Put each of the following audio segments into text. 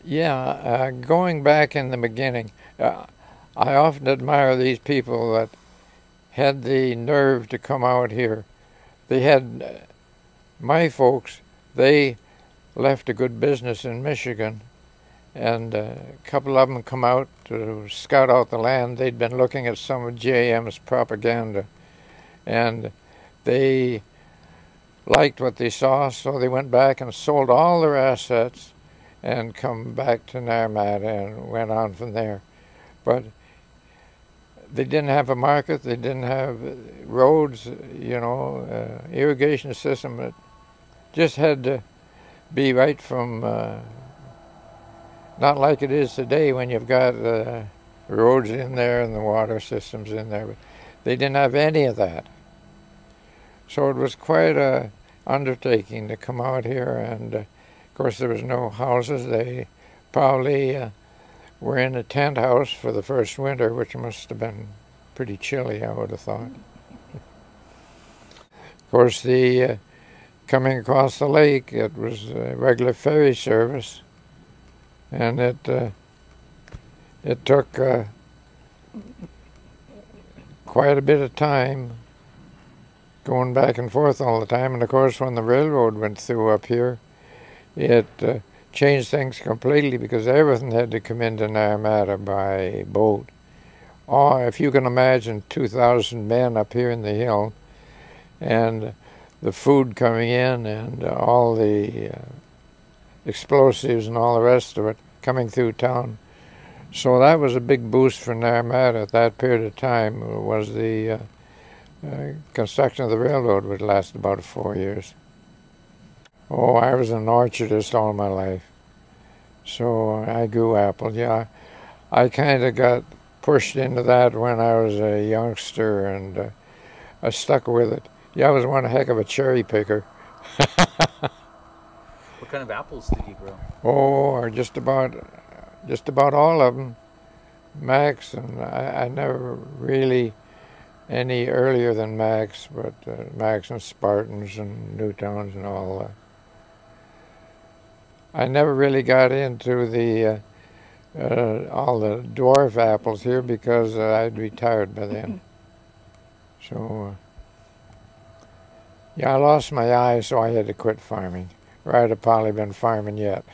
Yeah, going back in the beginning, I often admire these people that had the nerve to come out here. They had, my folks, they left a good business in Michigan, and a couple of them come out to scout out the land. They'd been looking at some of JM's propaganda, and they liked what they saw, so they went back and sold all their assets and come back to Naramata and went on from there. But they didn't have a market, they didn't have roads, irrigation system. It just had to be right from, not like it is today when you've got roads in there and the water systems in there, but they didn't have any of that. So it was quite a undertaking to come out here, and of course there was no houses. They probably were in a tent house for the first winter, which must have been pretty chilly, I would have thought. Of course, the coming across the lake, it was a regular ferry service, and it took quite a bit of time going back and forth all the time. And of course, when the railroad went through up here, it changed things completely, because everything had to come into Naramata by boat. Oh, if you can imagine 2,000 men up here in the hill, and the food coming in, and all the explosives and all the rest of it coming through town. So that was a big boost for Naramata at that period of time. Was the construction of the railroad would last about 4 years. Oh, I was an orchardist all my life, so I grew apples. Yeah, I kind of got pushed into that when I was a youngster, and I stuck with it. Yeah, I was one heck of a cherry picker. What kind of apples did you grow? Oh, just about all of them. Max, and I never really any earlier than Max, but Max and Spartans and Newtowns and all that. I never really got into the all the dwarf apples here, because I'd retired by then. So, yeah, I lost my eye, so I had to quit farming. Or I'd have probably been farming yet.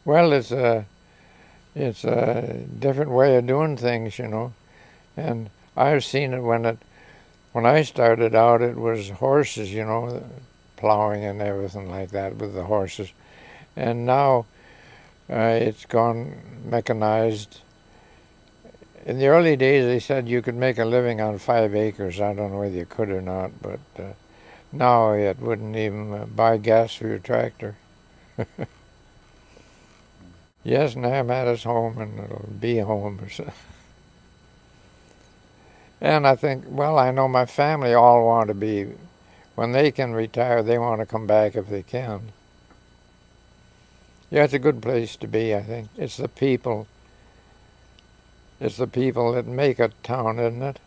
Well, it's a different way of doing things, and I've seen it when I started out, it was horses, plowing and everything like that with the horses, and now it's gone mechanized. In the early days, they said you could make a living on 5 acres. I don't know whether you could or not, but now it wouldn't even buy gas for your tractor. Yes, Naramata's home, and it'll be home. And I think, well, I know my family all want to be, when they can retire, they want to come back if they can. Yeah, it's a good place to be, I think. It's the people that make a town, isn't it?